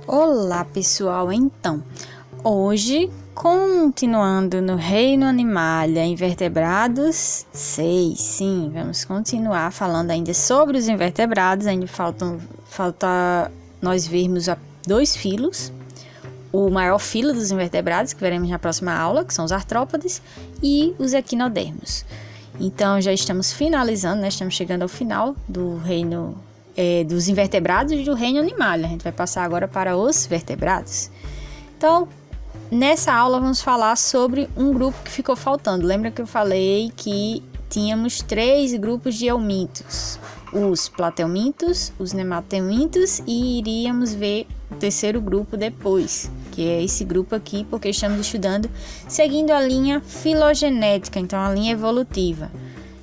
Olá pessoal, então, hoje, continuando no reino animalia, invertebrados 6, sim, vamos continuar falando ainda sobre os invertebrados, ainda falta nós vermos dois filos, o maior filo dos invertebrados, que veremos na próxima aula, que são os artrópodes, e os equinodermos. Então, já estamos finalizando, né? Estamos chegando ao final do reino dos invertebrados e do reino animalia. A gente vai passar agora para os vertebrados. Então, nessa aula vamos falar sobre um grupo que ficou faltando. Lembra que eu falei que tínhamos 3 grupos de eumintos: os plateumintos, os nemateumintos, e iríamos ver o terceiro grupo depois, que é esse grupo aqui, porque estamos estudando seguindo a linha filogenética, então a linha evolutiva.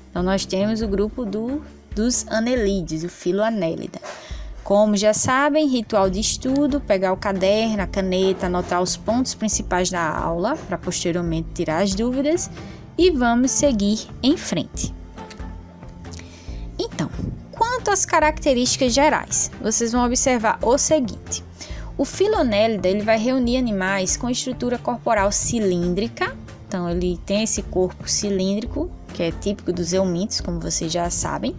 Então nós temos o grupo dos anelídeos, o filo Annelida. Como já sabem, ritual de estudo: pegar o caderno, a caneta, anotar os pontos principais da aula, para posteriormente tirar as dúvidas, e vamos seguir em frente. Então, quanto às características gerais, vocês vão observar o seguinte: o filo Annelida, ele vai reunir animais com estrutura corporal cilíndrica. Então, ele tem esse corpo cilíndrico, que é típico dos eumintos, como vocês já sabem.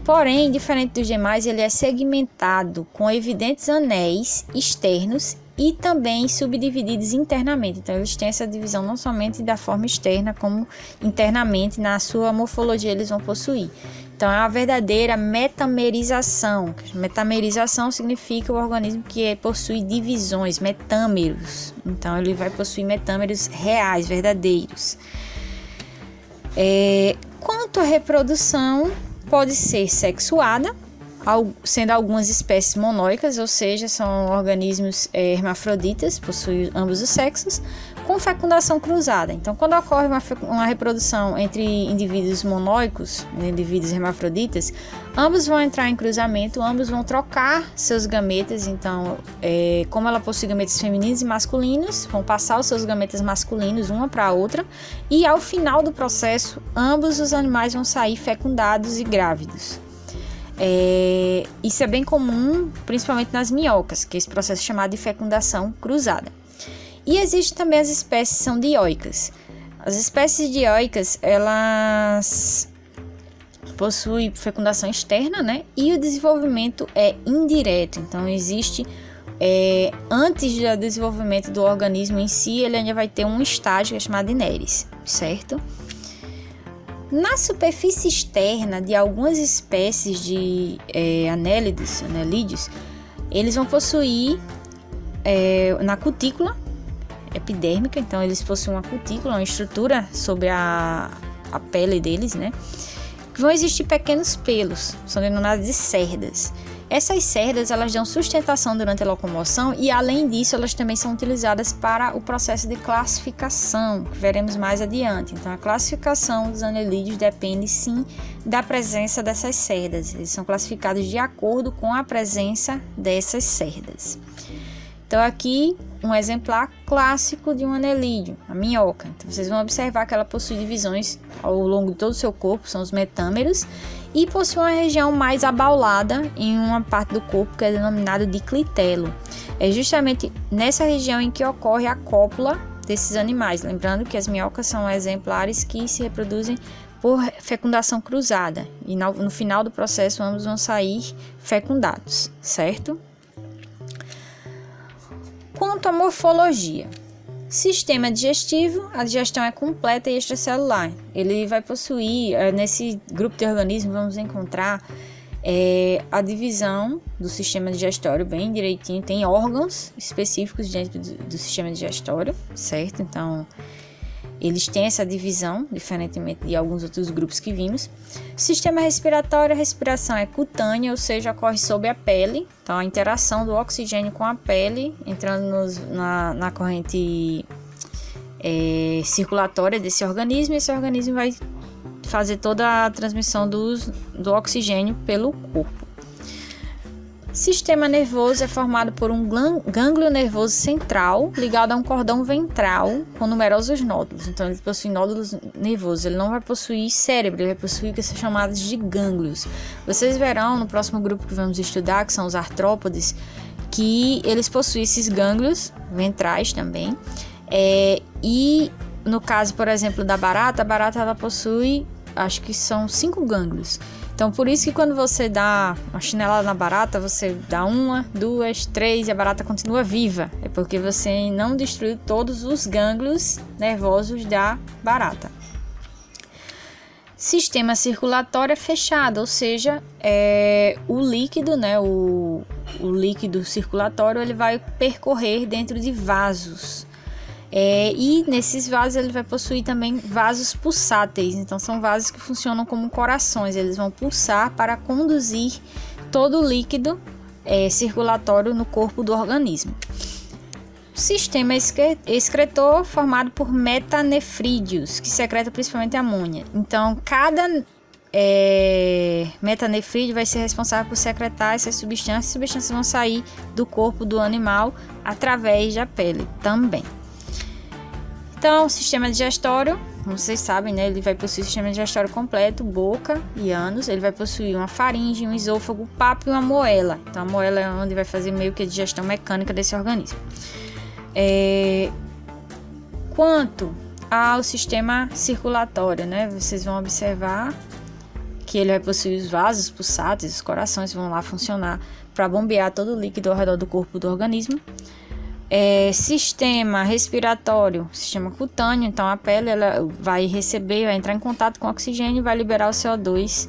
Porém, diferente dos demais, ele é segmentado com evidentes anéis externos e também subdivididos internamente. Então, eles têm essa divisão não somente da forma externa, como internamente, na sua morfologia, eles vão possuir. Então, é uma verdadeira metamerização. Metamerização significa o organismo que possui divisões, metâmeros. Então, ele vai possuir metâmeros reais, verdadeiros. Quanto à reprodução, pode ser sexuada, sendo algumas espécies monóicas, ou seja, são organismos hermafroditas, possuem ambos os sexos, com fecundação cruzada. Então, quando ocorre uma reprodução entre indivíduos monóicos, indivíduos hermafroditas, ambos vão entrar em cruzamento, ambos vão trocar seus gametas. Então, como ela possui gametas femininos e masculinos, vão passar os seus gametas masculinos uma para a outra, e ao final do processo, ambos os animais vão sair fecundados e grávidos. Isso é bem comum, principalmente nas minhocas, que é esse processo é chamado de fecundação cruzada. E existem também as espécies que são dioicas. As espécies dioicas, elas possuem fecundação externa, né? E o desenvolvimento é indireto. Então, existe, antes do desenvolvimento do organismo em si, ele ainda vai ter um estágio que é chamado de neres, certo? Na superfície externa de algumas espécies de anelídeos, eles vão possuir na cutícula epidérmica. Então, eles possuem uma cutícula, uma estrutura sobre a pele deles, né? Vão existir pequenos pelos, são denominados de cerdas. Essas cerdas, elas dão sustentação durante a locomoção e, além disso, elas também são utilizadas para o processo de classificação, que veremos mais adiante. Então, a classificação dos anelídeos depende, sim, da presença dessas cerdas. Eles são classificados de acordo com a presença dessas cerdas. Então, aqui, um exemplar clássico de um anelídeo, a minhoca. Então, vocês vão observar que ela possui divisões ao longo de todo o seu corpo, são os metâmeros, e possui uma região mais abaulada em uma parte do corpo que é denominada de clitelo. É justamente nessa região em que ocorre a cópula desses animais. Lembrando que as minhocas são exemplares que se reproduzem por fecundação cruzada, e no final do processo ambos vão sair fecundados, certo? Quanto à morfologia, sistema digestivo, a digestão é completa e extracelular. Ele vai possuir, nesse grupo de organismos, vamos encontrar a divisão do sistema digestório bem direitinho. Tem órgãos específicos dentro do sistema digestório, certo? Então, eles têm essa divisão, diferentemente de alguns outros grupos que vimos. Sistema respiratório, a respiração é cutânea, ou seja, ocorre sob a pele. Então, a interação do oxigênio com a pele, entrando na corrente circulatória desse organismo, e esse organismo vai fazer toda a transmissão do oxigênio pelo corpo. Sistema nervoso é formado por um gânglio nervoso central ligado a um cordão ventral com numerosos nódulos. Então, ele possui nódulos nervosos. Ele não vai possuir cérebro, ele vai possuir o que são chamados de gânglios. Vocês verão no próximo grupo que vamos estudar, que são os artrópodes, que eles possuem esses gânglios ventrais também. E no caso, por exemplo, da barata, a barata ela possui, acho que são 5 gânglios. Então, por isso que quando você dá uma chinelada na barata, você dá 1, 2, 3 e a barata continua viva. É porque você não destruiu todos os gânglios nervosos da barata. Sistema circulatório é fechado, ou seja, o líquido, né, o líquido circulatório, ele vai percorrer dentro de vasos. E nesses vasos ele vai possuir também vasos pulsáteis, então são vasos que funcionam como corações, eles vão pulsar para conduzir todo o líquido circulatório no corpo do organismo. O sistema excretor formado por metanefrídeos, que secreta principalmente amônia. Então, cada metanefrídeo vai ser responsável por secretar essas substâncias. As substâncias vão sair do corpo do animal através da pele também. Então, o sistema digestório, como vocês sabem, né, ele vai possuir o sistema digestório completo, boca e ânus. Ele vai possuir uma faringe, um esôfago, papo e uma moela. Então, a moela é onde vai fazer meio que a digestão mecânica desse organismo. Quanto ao sistema circulatório, né, vocês vão observar que ele vai possuir os vasos pulsáteis, os corações vão lá funcionar para bombear todo o líquido ao redor do corpo do organismo. Sistema respiratório, sistema cutâneo, então a pele ela vai entrar em contato com o oxigênio e vai liberar o CO2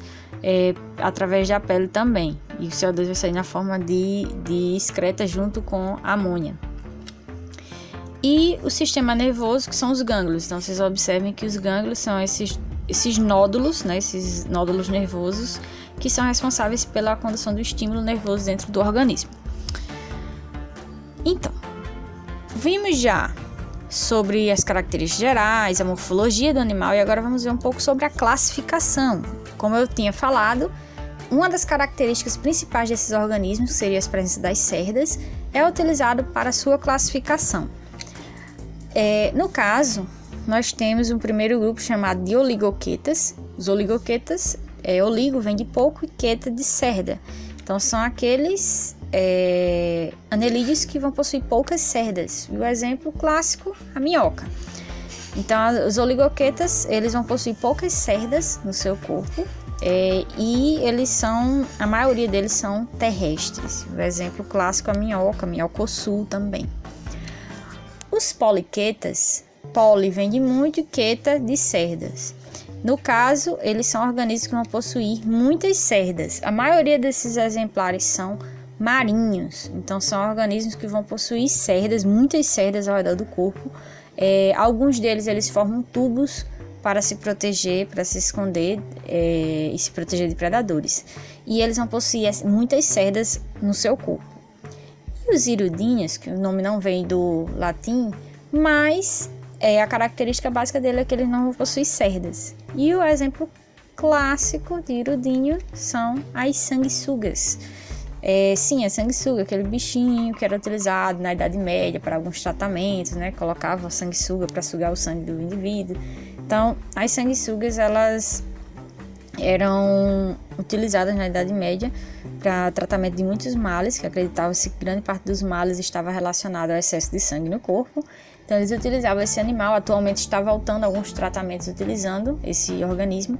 através da pele também. E o CO2 vai sair na forma de excreta junto com a amônia. E o sistema nervoso, que são os gânglios. Então vocês observem que os gânglios são esses nódulos, né, esses nódulos nervosos que são responsáveis pela condução do estímulo nervoso dentro do organismo. Então, vimos já sobre as características gerais, a morfologia do animal e agora vamos ver um pouco sobre a classificação. Como eu tinha falado, uma das características principais desses organismos, que seria a presença das cerdas, é utilizado para sua classificação. No caso, nós temos um primeiro grupo chamado de oligoquetas. Os oligoquetas, oligo vem de pouco e queta de cerda. Então são aqueles anelídeos que vão possuir poucas cerdas. E o exemplo clássico, a minhoca. Então os oligoquetas, eles vão possuir poucas cerdas no seu corpo e a maioria deles são terrestres. O exemplo clássico, a minhocossul também. Os poliquetas, poli vem de muito e queta de cerdas. No caso, eles são organismos que vão possuir muitas cerdas. A maioria desses exemplares são marinhos, então são organismos que vão possuir cerdas, muitas cerdas ao redor do corpo. Alguns deles eles formam tubos para se proteger, para se esconder e se proteger de predadores. E eles vão possuir muitas cerdas no seu corpo. E os hirudíneos, que o nome não vem do latim, mas a característica básica dele é que eles não possuem cerdas. E o exemplo clássico de hirudíneo são as sanguessugas. Sim, a sanguessuga, aquele bichinho que era utilizado na Idade Média para alguns tratamentos, né? Colocava a sanguessuga para sugar o sangue do indivíduo. Então, as sanguessugas, elas eram utilizadas na Idade Média para tratamento de muitos males, que acreditava-se que grande parte dos males estava relacionada ao excesso de sangue no corpo. Então eles utilizavam esse animal. Atualmente está voltando alguns tratamentos utilizando esse organismo,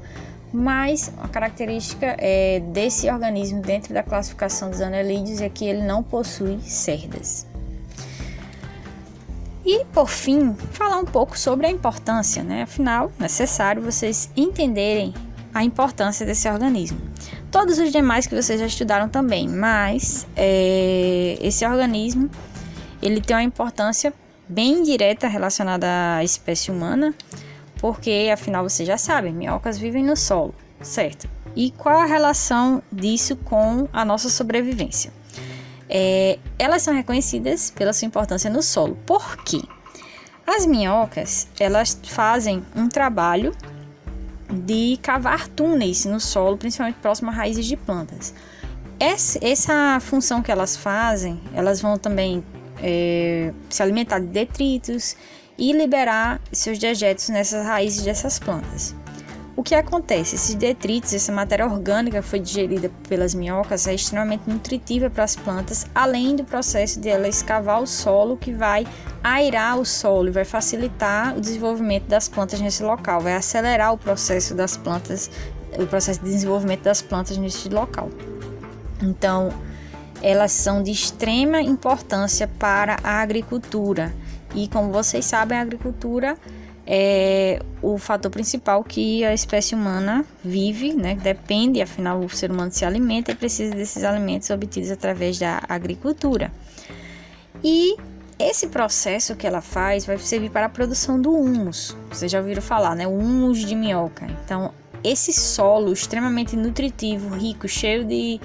mas a característica desse organismo dentro da classificação dos anelídeos é que ele não possui cerdas. E, por fim, falar um pouco sobre a importância, né? Afinal, é necessário vocês entenderem a importância desse organismo. Todos os demais que vocês já estudaram também, mas esse organismo ele tem uma importância bem direta relacionada à espécie humana, porque, afinal, vocês já sabem, minhocas vivem no solo, certo? E qual a relação disso com a nossa sobrevivência? Elas são reconhecidas pela sua importância no solo. Por quê? As minhocas, elas fazem um trabalho de cavar túneis no solo, principalmente próximo a raízes de plantas. Essa função que elas fazem, elas vão também se alimentar de detritos e liberar seus dejetos nessas raízes dessas plantas. O que acontece? Esses detritos, essa matéria orgânica que foi digerida pelas minhocas é extremamente nutritiva para as plantas, além do processo de ela escavar o solo, que vai aerar o solo e vai facilitar o desenvolvimento das plantas nesse local, vai acelerar o processo das plantas, o processo de desenvolvimento das plantas nesse local. Então, elas são de extrema importância para a agricultura. E como vocês sabem, a agricultura é o fator principal que a espécie humana vive, né? Depende, afinal o ser humano se alimenta e precisa desses alimentos obtidos através da agricultura. E esse processo que ela faz vai servir para a produção do humus. Vocês já ouviram falar, né? O humus de minhoca. Então, esse solo extremamente nutritivo, rico, cheio de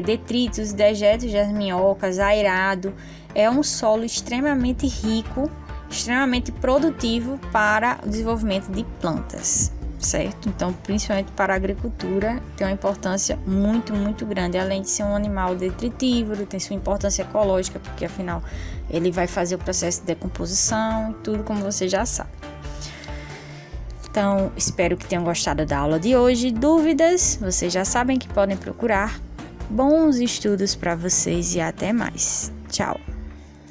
detritos, dejetos das minhocas, aerado, é um solo extremamente rico, extremamente produtivo para o desenvolvimento de plantas, certo? Então, principalmente para a agricultura, tem uma importância muito, muito grande. Além de ser um animal detritívoro, tem sua importância ecológica, porque afinal ele vai fazer o processo de decomposição, tudo como você já sabe. Então, espero que tenham gostado da aula de hoje. Dúvidas, vocês já sabem que podem procurar. Bons estudos para vocês e até mais. Tchau!